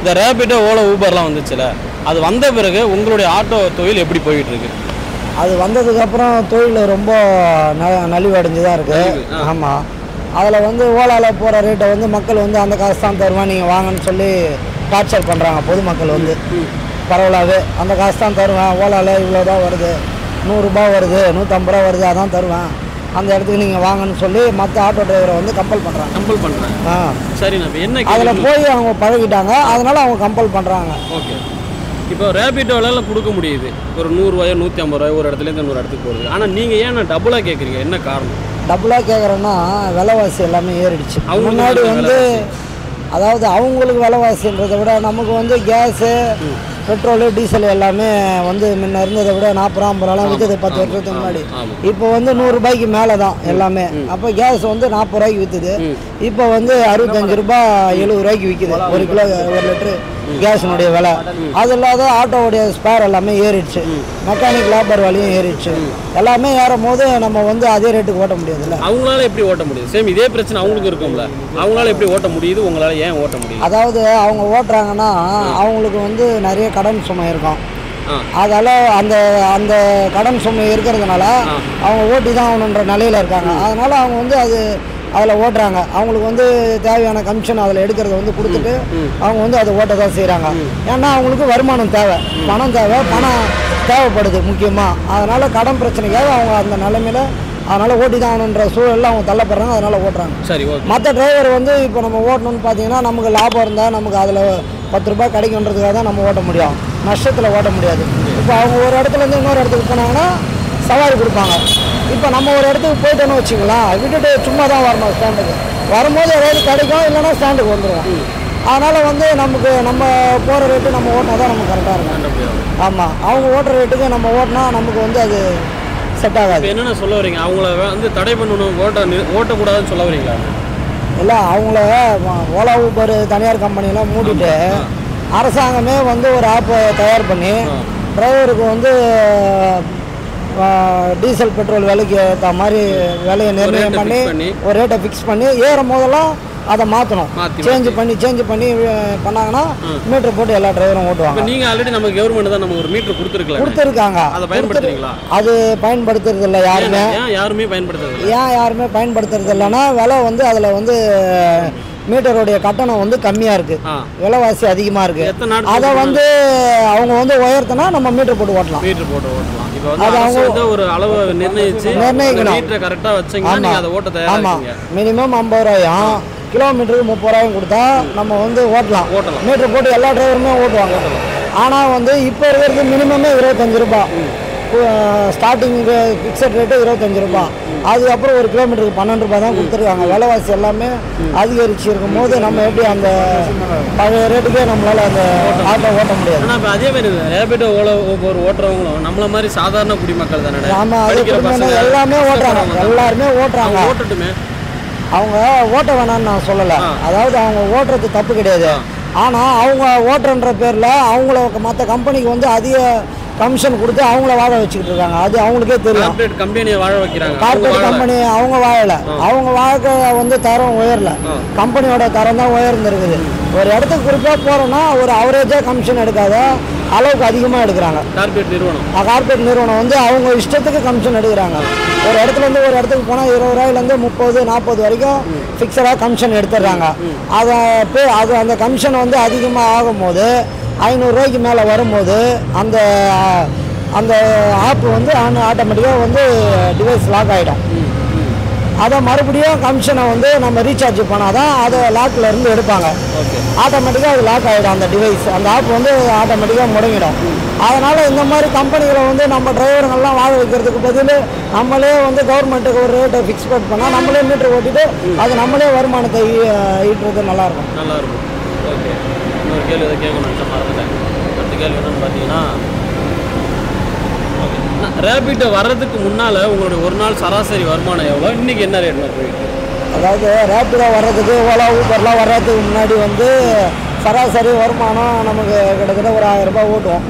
இந்த ரேபிடோ ஓலோ ஊபர்லாம் வந்துச்சுல, அது வந்த பிறகு உங்களுடைய ஆட்டோ தொழில் எப்படி போயிட்டு இருக்கு? அது வந்ததுக்கப்புறம் தொழில் ரொம்ப நலிவடைஞ்சு தான் இருக்குது. ஆமாம், அதில் வந்து ஓலாவில் போகிற ரேட்டை வந்து மக்கள் வந்து அந்த காசு தான் தருவான், நீங்கள் வாங்கன்னு சொல்லி டார்ச்சர் பண்ணுறாங்க. பொதுமக்கள் வந்து பரவலாகவே அந்த காசு தான் தருவேன், ஓலாவில் இவ்வளோ தான் வருது, 100 ரூபா வருது, 150 ரூபா வருது, அதான் தருவேன், அந்த இடத்துக்கு நீங்கள் வாங்கன்னு சொல்லி மற்ற ஆட்டோ டிரைவரை வந்து கம்பல் பண்ணுறாங்க. சரி, என்ன அதில் போய் அவங்க பழகிட்டாங்க, அதனால அவங்க கம்பல் பண்ணுறாங்க. ஓகே, இப்போ ரேபிட்டோலாம் கொடுக்க முடியுது, ஒரு 100 ரூபாயோ 150 ரூபாயோ ஒரு இடத்துலேருந்து இன்னொரு இடத்துக்கு போகுது. ஆனால் நீங்கள் ஏன் டபுளாக கேட்குறீங்க, என்ன காரணம்? டபுளாக கேட்குறேன்னா விலைவாசி எல்லாமே ஏறிடுச்சு. முன்னாடி வந்து அதாவது அவங்களுக்கு விலைவாசின்றதை விட நமக்கு வந்து கேஸு, பெட்ரோலு, டீசல் எல்லாமே வந்து முன்ன இருந்ததை விட 40 ரூபா 50 ரூபாலாம் விற்றுது 10 வருஷத்துக்கு முன்னாடி. இப்போ வந்து 100 ரூபாய்க்கு மேலே தான் எல்லாமே. அப்போ கேஸ் வந்து 40 ரூபாய்க்கு விற்றுது, இப்போ வந்து 65 ரூபா 70 ரூபாய்க்கு விற்கிது 1 கிலோ 1 லிட்டரு கேஸினுடைய விலை. அது இல்லாத ஆட்டோவுடைய ஸ்பேர் எல்லாமே ஏறிடுச்சு, மெக்கானிக் லேபர் வேலையும் ஏறிடுச்சு. எல்லாமே ஏறும் போது நம்ம வந்து அதே ரேட்டுக்கு ஓட்ட முடியாதுல்ல. அவங்களால எப்படி ஓட்ட முடியுது? சேம் இதே பிரச்சனை அவங்களுக்கு இருக்கும்ல, அவங்களால எப்படி ஓட்ட முடியுது, உங்களால் ஏன் ஓட்ட முடியும்? அதாவது அவங்க ஓட்டுறாங்கன்னா அவங்களுக்கு வந்து நிறைய கடன் சுமை இருக்கும். அதால் அந்த அந்த கடன் சுமை இருக்கிறதுனால அவங்க ஓட்டி தான் ஆகணுன்ற நிலையில் இருக்காங்க. அதனால் அவங்க வந்து அதில் ஓட்டுறாங்க. அவங்களுக்கு வந்து தேவையான கமிஷன் அதில் எடுக்கிறத வந்து கொடுத்துட்டு அவங்க வந்து அதை ஓட்ட தான் செய்கிறாங்க. ஏன்னா அவங்களுக்கு வருமானம் தேவை, பணம் தேவைப்படுது முக்கியமாக. அதனால் கடன் பிரச்சனைக்காக அவங்க அந்த நிலைமையில் அதனால் ஓட்டி தான் ஆகணுன்ற சூழலில் அவங்க தள்ளப்படுறாங்க, அதனால் ஓட்டுறாங்க. சரி, மற்ற டிரைவர் வந்து இப்போ நம்ம ஓட்டணும்னு பார்த்தீங்கன்னா நமக்கு லாபம் இருந்தால் நமக்கு அதில் 10 ரூபாய் கிடைக்குன்றதுக்காக தான் நம்ம ஓட்ட முடியும், நஷ்டத்தில் ஓட்ட முடியாது. இப்போ அவங்க ஒரு இடத்துலேருந்து இன்னொரு இடத்துக்கு போனாங்கன்னா சவாரி கொடுப்பாங்க. இப்போ நம்ம ஒரு இடத்துக்கு போயிட்டோன்னு வச்சுக்கலாம், விட்டுட்டு சும்மா தான் வரணும், ஸ்டாண்டுக்கு வரும்போது ஏதாவது கிடைக்கும், இல்லைன்னா ஸ்டாண்டுக்கு வந்துடுவோம். அதனால் வந்து நமக்கு நம்ம போகிற ரேட்டு நம்ம ஓட்டினா தான் நமக்கு கரெக்டாக இருக்கும். ஆமாம், அவங்க ஓட்டுற ரேட்டுக்கு நம்ம ஓட்டினா நமக்கு வந்து அது செட் ஆகாது. என்னென்ன சொல்ல வரீங்க? அவங்கள வந்து தடை பண்ணணும், ஓட்டக்கூடாதுன்னு சொல்ல வரீங்களா? இல்லை, அவங்கள ஓலா ஊபர் தனியார் கம்பெனியெலாம் மூடிட்டு அரசாங்கமே வந்து ஒரு ஆப்பை தயார் பண்ணி டிரைவருக்கு வந்து டீசல் பெட்ரோல் விலைக்கு ஏற்ற மாதிரி விலையை நிர்ணயம் பண்ணி ஒரு ரேட்டை ஃபிக்ஸ் பண்ணி ஏறும் போதெல்லாம் அதை மாற்றணும், சேஞ்ச் பண்ணி பண்ணாங்கன்னா மீட்டர் போட்டு எல்லா டிரைவரும் ஓட்டுவாங்க. நீங்கள் ஆல்ரெடி நம்ம கவர்மெண்ட் தான் நம்ம ஒரு மீட்டர் கொடுத்துருக்காங்க, அதை பயன்படுத்துறீங்களா? அது பயன்படுத்துறது இல்லை யாருமே. யாருமே பயன்படுத்துறது யாருமே பயன்படுத்துறது இல்லைன்னா விலை வந்து அதில் வந்து மீட்டருடைய கட்டணம் வந்து கம்மியாக இருக்குது, விலைவாசி அதிகமாக இருக்குது. அதை வந்து அவங்க வந்து உயர்த்தினா நம்ம மீட்டர் போட்டு ஓட்டலாம். அது அவங்க ஒரு அளவு நிர்ணயிக்கணும், கரெக்டாக வச்சீங்கன்னா அதை ஓட்ட தயாரா இருக்கீங்க. மினிமம் 50 ரூபாயும் கிலோமீட்டருக்கு 30 ரூபாயும் கொடுத்தா நம்ம வந்து ஓட்டலாம். மீட்டர் போட்டு எல்லா டிரைவருமே ஓட்டுவாங்க. ஆனால் வந்து இப்போ இருக்கிறது மினிமமே 25 ரூபா, ஸ்டார்டிங் ஃபிக்ஸட் ரேட்டு 25 ரூபா. அதுக்கப்புறம் ஒரு கிலோமீட்டருக்கு 12 ரூபா தான் கொடுத்துருக்காங்க. விலைவாசி எல்லாமே அதிகரிச்சு இருக்கும் போது நம்ம எப்படி அந்த பழைய ரேட்டுக்கே நம்மளால் அந்த ஆட்டோ ஓட்ட முடியாது. ஆனால் இப்போ அதே மாதிரி ரேபிடோ ஓலோ ஊபர் ஓட்டுறவங்களும் நம்மள மாதிரி சாதாரண குடிமக்கள் தானே? ஆமாம், அது எல்லாமே ஓட்டுறாங்க, எல்லாருமே ஓட்டுறாங்க. ஓட்டுட்டுமே, அவங்க ஓட்ட வேணான்னு நான் சொல்லலை. அதாவது அவங்க ஓட்டுறது தப்பு கிடையாது. ஆனால் அவங்க ஓட்டுறன்ற பேரில் அவங்கள மற்ற கம்பெனிக்கு வந்து அதிக கமிஷன் கொடுத்து அவங்கள வாழ வச்சுக்கிட்டு இருக்காங்க. அது அவங்களுக்கே தெரியும். கார்ப்பரேட் கம்பெனியை வாழ வைக்கிறாங்க. கார்ப்பரேட் கம்பெனி அவங்க வாழலை, அவங்க வாழ்க்கை வந்து தரம் உயரல, கம்பெனியோட தரம் தான் உயர்ந்துருக்குது. ஒரு இடத்துக்கு குறிப்பாக போகிறோன்னா ஒரு அவரேஜாக கமிஷன் எடுக்காத அளவுக்கு அதிகமாக எடுக்கிறாங்க. கார்ப்பரேட் நிறுவனம் வந்து அவங்க இஷ்டத்துக்கு கமிஷன் எடுக்கிறாங்க. ஒரு இடத்துலேருந்து ஒரு இடத்துக்கு போனால் 20 ரூபாயிலேருந்து 30 40 வரைக்கும் ஃபிக்ஸடாக கமிஷன் எடுத்துடுறாங்க. அது அந்த கமிஷன் வந்து அதிகமாக ஆகும்போது 500 ரூபாய்க்கு மேலே வரும்போது அந்த அந்த ஆப் வந்து ஆட்டோமேட்டிக்காக வந்து டிவைஸ் லாக் ஆகிடும். அதை மறுபடியும் கமிஷனை வந்து நம்ம ரீசார்ஜ் பண்ணால் தான் அதை லாக்கில் இருந்து எடுப்பாங்க. ஆட்டோமேட்டிக்காக அது லாக் ஆகிடும், அந்த டிவைஸ், அந்த ஆப் வந்து ஆட்டோமேட்டிக்காக முடங்கிடும். அதனால் இந்த மாதிரி கம்பெனிகளை வந்து நம்ம டிரைவருங்கள்லாம் வாழ வைக்கிறதுக்கு பதில் நம்மளே வந்து கவர்மெண்ட்டுக்கு ஒரு ரேட்டை ஃபிக்ஸ் பண்ணால் நம்மளே மீட்டர் ஓட்டிட்டு அது நம்மளே வருமானத்தை ஈட்டுறது நல்லாயிருக்கும். ஓகே, இன்னொரு கேள்வி எதை கேட்கணும் மறந்துட்டேன். அடுத்த கேள்வி என்னன்னு பார்த்தீங்கன்னா, ரேபிட்டோ வர்றதுக்கு முன்னால் உங்களுடைய ஒரு நாள் சராசரி வருமானம் எவ்வளோ, இன்றைக்கி என்ன ரேட் போயிட்டு? அதாவது ரேபிட்டோ வர்றதுக்கு ஓலா ஊபர்லாம் வர்றதுக்கு முன்னாடி வந்து சராசரி வருமானம் நமக்கு கிட்டத்தட்ட ஒரு 1000 ரூபாய் ஓட்டுவோம்.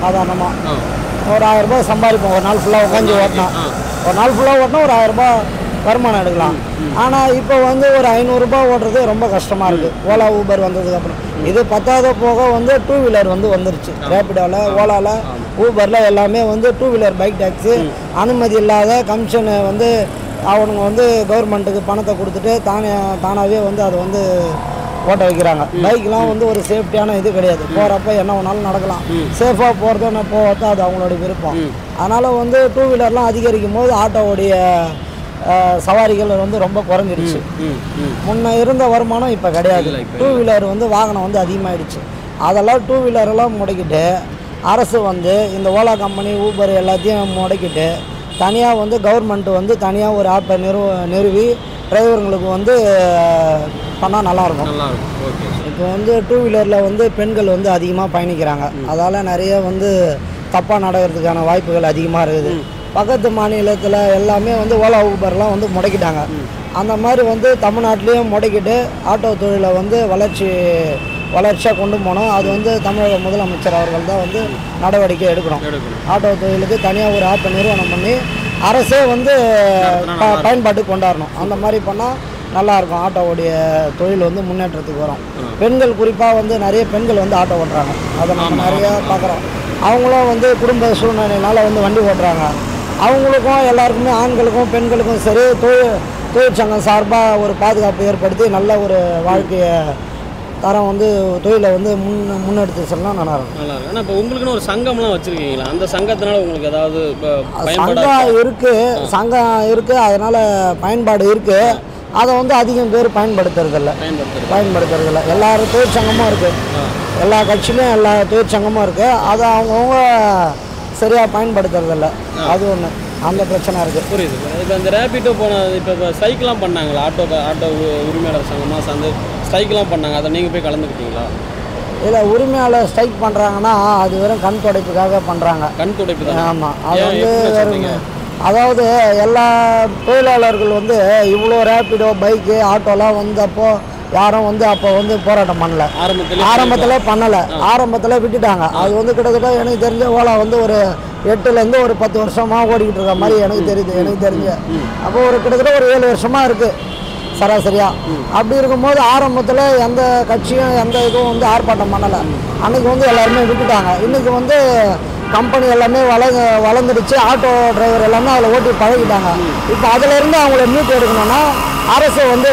சாதாரணமாக ஒரு 1000 ரூபாய் சம்பாதிப்போம். ஒரு நாள் ஃபுல்லாக உட்காந்து ஓட்டினா, ஒரு நாள் ஃபுல்லாக ஓட்டினா ஒரு 1000 ரூபாய் வருமானம் எடுக்கலாம். ஆனால் இப்போ வந்து ஒரு 500 ரூபாய் ஓட்டுறது ரொம்ப கஷ்டமாக இருக்குது ஓலா ஊபர் வந்ததுக்கப்புறம். இது பத்தாவது போக வந்து 2 வீலர் வந்து வந்துருச்சு. ரேபிடோவில், ஓலாவில், ஊபரில் எல்லாமே வந்து 2 வீலர் பைக் டாக்ஸி அனுமதி இல்லாத கமிஷனு வந்து அவனுங்க வந்து கவர்மெண்ட்டுக்கு பணத்தை கொடுத்துட்டு தானாகவே வந்து அதை வந்து ஓட்ட வைக்கிறாங்க. பைக்லாம் வந்து ஒரு சேஃப்டியான இது கிடையாது. போகிறப்ப என்ன வேணாலும் நடக்கலாம். சேஃபாக போகிறதோ என்ன போகிறதோ அது அவங்களோட விருப்பம். அதனால் வந்து 2 வீலர்லாம் அதிகரிக்கும் போது ஆட்டோவுடைய சவாரிகள் வந்து ரொம்ப குறைஞ்சிருச்சு. முன்ன இருந்த வருமானம் இப்போ கிடையாது. 2 வீலர் வந்து வாகனம் வந்து அதிகமாகிடுச்சு. அதெல்லாம் 2 வீலரெல்லாம் முடக்கிட்டு அரசு வந்து இந்த ஓலா கம்பெனி, ஊபர் எல்லாத்தையும் முடக்கிட்டு தனியாக வந்து கவர்மெண்ட்டு வந்து தனியாக ஒரு ஆப்பை நிறுவி டிரைவருங்களுக்கு வந்து பண்ணால் நல்லாயிருக்கும். இப்போ வந்து 2 வீலரில் வந்து பெண்கள் வந்து அதிகமாக பயணிக்கிறாங்க. அதால் நிறைய வந்து தப்பாக நடக்கிறதுக்கான வாய்ப்புகள் அதிகமாக இருக்குது. பக்கத்து மாநிலத்தில் எல்லாமே வந்து ஓலா ஊபர்லாம் வந்து முடக்கிட்டாங்க. அந்த மாதிரி வந்து தமிழ்நாட்டிலையும் முடக்கிட்டு ஆட்டோ தொழிலை வந்து வளர்ச்சியாக கொண்டு போனோம். அது வந்து தமிழக முதலமைச்சர் அவர்கள் தான் வந்து நடவடிக்கை எடுக்கணும். ஆட்டோ தொழிலுக்கு தனியாக ஒரு ஆப்பை நிறுவனம் பண்ணி அரசே வந்து பயன்பாட்டுக்கு கொண்டாடணும். அந்த மாதிரி பண்ணால் நல்லாயிருக்கும். ஆட்டோவுடைய தொழில் வந்து முன்னேற்றத்துக்கு வரும். பெண்கள் குறிப்பாக வந்து நிறைய பெண்கள் வந்து ஆட்டோ ஓட்டுறாங்க. அதை நம்ம நிறையா பார்க்குறோம். அவங்களும் வந்து குடும்ப சூழ்நிலையினால் வந்து வண்டி ஓட்டுறாங்க. அவங்களுக்கும் எல்லாருக்குமே ஆண்களுக்கும் பெண்களுக்கும் சரி தொழிற்சங்கம் சார்பாக ஒரு பாதுகாப்பு ஏற்படுத்தி நல்ல ஒரு வாழ்க்கையை தரம் வந்து தொழிலை வந்து முன்னெடுத்து செல்லாம் நல்லாயிருக்கும். ஆனால் இப்போ உங்களுக்குன்னு ஒரு சங்கம்லாம் வச்சுருக்கீங்களா? அந்த சங்கத்தினால உங்களுக்கு ஏதாவது சங்கம் இருக்குது, அதனால் பயன்பாடு இருக்குது. அதை வந்து அதிகம் பேர் பயன்படுத்துறதில்ல. எல்லா தொழிற்சங்கமும் இருக்குது. எல்லா கட்சியிலையும் எல்லா தொழிற்சங்கமும் இருக்குது. அதை அவங்கவுங்க சரியாக பயன்படுத்துறதில்ல. அது ஒன்று, அந்த பிரச்சனை இருக்குது. புரியுது. இப்போ இந்த ரேபிடோ இப்போ ஸ்ட்ரைக்லாம் பண்ணாங்களா? ஆட்டோ உரிமையாளர் சங்கமாக சேர்ந்து ஸ்ட்ரைக்லாம் பண்ணாங்க. அதை நீங்கள் போய் கலந்துக்கிட்டீங்களா? இல்லை, உரிமையாளர் ஸ்ட்ரைக் பண்ணுறாங்கன்னா அது வெறும் கண் துடைப்புக்காக பண்ணுறாங்க. கண் துடைப்பு தான். ஆமாம், அது வந்து அதாவது எல்லா தொழிலாளர்கள் வந்து இவ்வளோ ரேபிடோ பைக்கு ஆட்டோலாம் வந்தப்போ யாரும் வந்து அப்போ வந்து போராட்டம் பண்ணல. ஆரம்பத்தில் பண்ணலை. ஆரம்பத்தில் விட்டுட்டாங்க. அது வந்து கிட்டத்தட்ட எனக்கு தெரிஞ்ச ஓலா வந்து ஒரு 8லேருந்து ஒரு 10 வருஷமாக ஓடிக்கிட்டு இருக்க மாதிரி எனக்கு தெரிஞ்சு அப்போ ஒரு கிட்டத்தட்ட ஒரு 7 வருஷமாக இருக்குது சராசரியாக. அப்படி இருக்கும்போது ஆரம்பத்தில் எந்த கட்சியும் எந்த இதுவும் வந்து ஆர்ப்பாட்டம் பண்ணலை. அன்றைக்கி வந்து எல்லாருமே விட்டுட்டாங்க. இன்றைக்கி வந்து கம்பெனி எல்லாமே வளர்ந்துடுச்சு. ஆட்டோ டிரைவர் எல்லாமே அதில் ஓட்டி பழகிட்டாங்க. இப்போ அதிலேருந்து அவங்கள மீட்டு எடுக்கணும்னா அரசு வந்து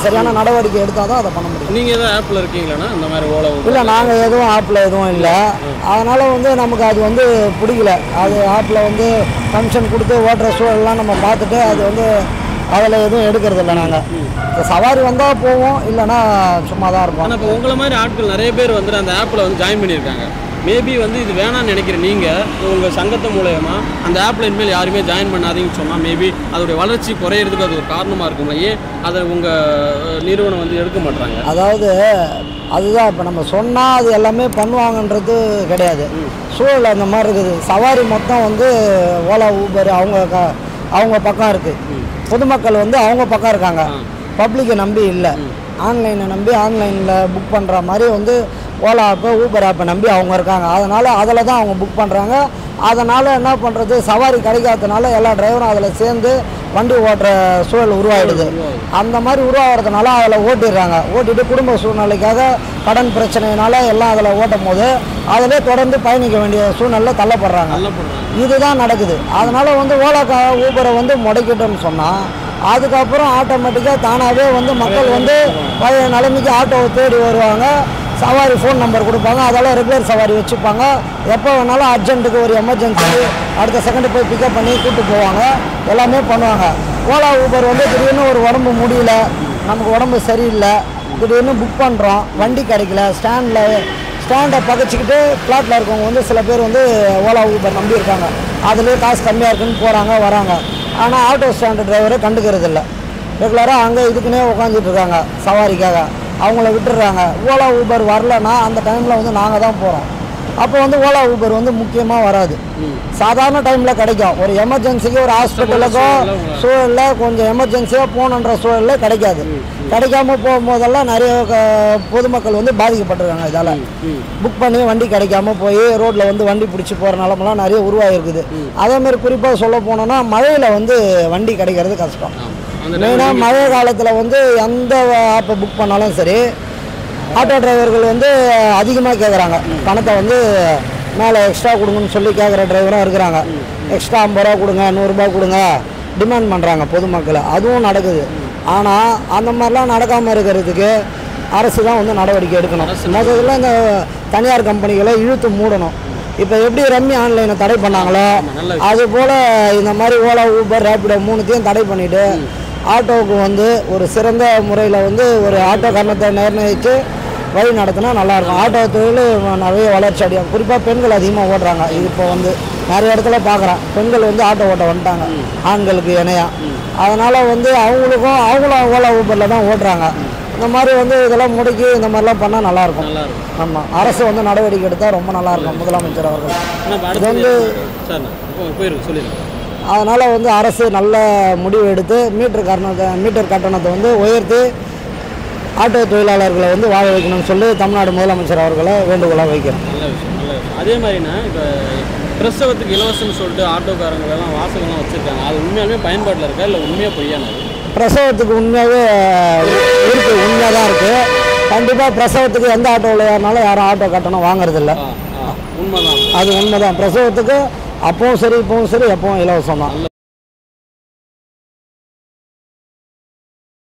சரியான நடவடிக்கை எடுத்தால் தான் அதை பண்ண முடியும். நீங்கள் எதுவும் ஆப்பில் இருக்கீங்களாண்ணா இந்த மாதிரி ஓலா? இல்லை, நாங்கள் எதுவும் ஆப்பில் எதுவும் இல்லை. அதனால் வந்து நமக்கு அது வந்து பிடிக்கல. அது ஆப்பில் வந்து கமிஷன் கொடுத்து ஓட்டுற சூழல்லாம் நம்ம பார்த்துட்டு அது வந்து அதில் எதுவும் எடுக்கிறது இல்லை. நாங்கள் சவாரி வந்தால் போவோம், இல்லைன்னா சும்மா தான் இருப்போம். ஆனால் இப்போ உங்களை மாதிரி ஆட்கள் நிறைய பேர் வந்து அந்த ஆப்பில் வந்து ஜாயின் பண்ணியிருக்காங்க. மேபி வந்து இது வேணான்னு நினைக்கிறேன். நீங்கள் உங்கள் சங்கத்து மூலயமா அந்த ஆப்பில் இனிமேல் யாருமே ஜாயின் பண்ணாதீங்கன்னு சொன்னால் மேபி அதோடைய வளர்ச்சி குறையிறதுக்கு அது ஒரு காரணமாக இருக்கும்ல. ஏன் அதை உங்கள் நிறுவனம் வந்து எடுக்க மாட்டாங்க? அதாவது அதுதான் இப்போ நம்ம சொன்னால் அது எல்லாமே பண்ணுவாங்கன்றது கிடையாது. சூழல் அந்த மாதிரி இருக்குது. சவாரி மொத்தம் வந்து ஓலா ஊபர் அவங்க பக்கம் இருக்குது. பொதுமக்கள் வந்து அவங்க பக்கம் இருக்காங்க. பப்ளிக்கை நம்பி இல்லை. ஆன்லைனை நம்பி ஆன்லைனில் புக் பண்ணுற மாதிரி வந்து ஓலா ஆப்பை ஊபர் ஆப்பை நம்பி அவங்க இருக்காங்க. அதனால் அதில் தான் அவங்க புக் பண்ணுறாங்க. அதனால் என்ன பண்ணுறது, சவாரி கிடைக்காததுனால எல்லா டிரைவரும் அதில் சேர்ந்து வண்டி ஓட்டுற சூழல் உருவாகிடுது. அந்த மாதிரி உருவாகிறதுனால அதில் ஓட்டிட்டு குடும்ப சூழ்நிலைக்காக கடன் பிரச்சனையினால எல்லாம் அதில் ஓட்டும் போது அதிலே தொடர்ந்து பயணிக்க வேண்டிய சூழ்நிலை தள்ளப்படுறாங்க. இதுதான் நடக்குது. அதனால் வந்து ஓலா ஊபரை வந்து முடக்கிட்டோன்னு சொன்னால் அதுக்கப்புறம் ஆட்டோமேட்டிக்காக தானாகவே வந்து மக்கள் வந்து பழைய நிலைமைக்கு ஆட்டோவை தேடி வருவாங்க. சவாரி ஃபோன் நம்பர் கொடுப்பாங்க. அதெல்லாம் ரெகுலர் சவாரி வச்சுப்பாங்க. எப்போ வேணாலும் அர்ஜென்ட்டுக்கு ஒரு எமர்ஜென்சி அடுத்த செகண்டு போய் பிக்கப் பண்ணி கூப்பிட்டு போவாங்க. எல்லாமே பண்ணுவாங்க. ஓலா ஊபர் வந்து திடீர்னு ஒரு உடம்பு முடியல, நமக்கு உடம்பு சரியில்லை, திடீர்னு புக் பண்ணுறோம், வண்டி கிடைக்கல, ஸ்டாண்டை பகைச்சிக்கிட்டு ஃப்ளாட்டில் இருக்கவங்க வந்து சில பேர் வந்து ஓலா ஊபர் நம்பியிருக்காங்க. அதுலேயே காசு கம்மியாக இருக்குன்னு போகிறாங்க வராங்க. ஆனால் ஆட்டோ ஸ்டாண்டு டிரைவரை கண்டுக்கிறது இல்லை. ரெகுலராக அங்கே இதுக்குன்னே உட்காந்துட்டு இருக்காங்க சவாரிக்காக. அவங்கள விட்டுடுறாங்க. ஓலா ஊபர் வரலன்னா அந்த டைமில் வந்து நாங்கள் தான் போகிறோம். அப்போ வந்து ஓலா ஊபர் வந்து முக்கியமாக வராது. சாதாரண டைமில் கிடைக்கும். ஒரு எமர்ஜென்சிக்கு ஒரு ஹாஸ்பிட்டலுக்கோ சூழலில் கொஞ்சம் எமர்ஜென்சியாக போகணுன்ற சூழலில் கிடைக்காது. கிடைக்காம போகும்போதெல்லாம் நிறைய பொதுமக்கள் வந்து பாதிக்கப்பட்டிருக்காங்க. இதால் புக் பண்ணி வண்டி கிடைக்காம போய் ரோட்டில் வந்து வண்டி பிடிச்சி போகிற நிலமெல்லாம் நிறைய உருவாகிருக்குது. அதேமாதிரி குறிப்பாக சொல்ல போனோன்னா மழையில் வந்து வண்டி கிடைக்கிறது கஷ்டம். மெயினாக மழை காலத்தில் வந்து எந்த ஆப்பை புக் பண்ணாலும் சரி, ஆட்டோ டிரைவர்கள் வந்து அதிகமாக கேட்குறாங்க. பணத்தை வந்து மேலே எக்ஸ்ட்ரா கொடுங்கன்னு சொல்லி கேட்குற டிரைவரும் இருக்கிறாங்க. எக்ஸ்ட்ரா 50 ரூபா கொடுங்க, 100 ரூபா கொடுங்க டிமாண்ட் பண்ணுறாங்க பொதுமக்களை. அதுவும் நடக்குது. ஆனால் அந்த மாதிரிலாம் நடக்காமல் இருக்கிறதுக்கு அரசு தான் வந்து நடவடிக்கை எடுக்கணும். மொத்தத்தில் இந்த தனியார் கம்பெனிகளை இழுத்து மூடணும். இப்போ எப்படி ரம்மி ஆன்லைனை தடை பண்ணாங்களோ அதுபோல் இந்த மாதிரி ஓலா ஊபர் ரேபிடோ 3த்தையும் தடை பண்ணிவிட்டு ஆட்டோவுக்கு வந்து ஒரு சிறந்த முறையில் வந்து ஒரு ஆட்டோ கட்டணத்தை நிர்ணயித்து வழி நடத்தினா நல்லாயிருக்கும். ஆட்டோ தொழில் நிறைய வளர்ச்சி அடையும். குறிப்பாக பெண்கள் அதிகமாக ஓட்டுறாங்க. இது இப்போ வந்து நிறைய இடத்துல பார்க்குறேன். பெண்கள் வந்து ஆட்டோ ஓட்ட வந்துட்டாங்க ஆண்களுக்கு இணையாக. அதனால் வந்து அவங்களும் ஓலா ஊபரில் தான் ஓட்டுறாங்க. இந்த மாதிரி வந்து இதெல்லாம் முடக்கி இந்த மாதிரிலாம் பண்ணால் நல்லாயிருக்கும். ஆமாம், அரசு வந்து நடவடிக்கை எடுத்தால் ரொம்ப நல்லாயிருக்கும். முதலமைச்சர் அவர்கள் இது வந்து அதனால் வந்து அரசு நல்ல முடிவு எடுத்து மீட்டர் கட்டணத்தை வந்து உயர்த்தி ஆட்டோ தொழிலாளர்களை வந்து வாழ வைக்கணும்னு சொல்லி தமிழ்நாடு முதலமைச்சர் அவர்களை வேண்டுகோளாக வைக்கிறோம். நல்ல விஷயம், நல்ல விஷயம். அதே மாதிரினா இப்போ பிரசவத்துக்கு இலவசம்னு சொல்லிட்டு ஆட்டோக்காரங்களெல்லாம் வாசகம்லாம் வச்சுருக்காங்க. அது உண்மையாலுமே பயன்பாட்டில் இருக்கா இல்லை உண்மையாக பொய்யானது? பிரசவத்துக்கு உண்மையாகவே இருக்குது, உண்மையாக தான் இருக்குது. கண்டிப்பாக பிரசவத்துக்கு எந்த ஆட்டோவில் ஏறினாலும் யாரும் ஆட்டோ கட்டணம் வாங்குறதில்ல. உண்மைதான், அது உண்மைதான். பிரசவத்துக்கு அப்பவும் சரி இப்பவும் சரி எப்பவும் இலவசம் தான்.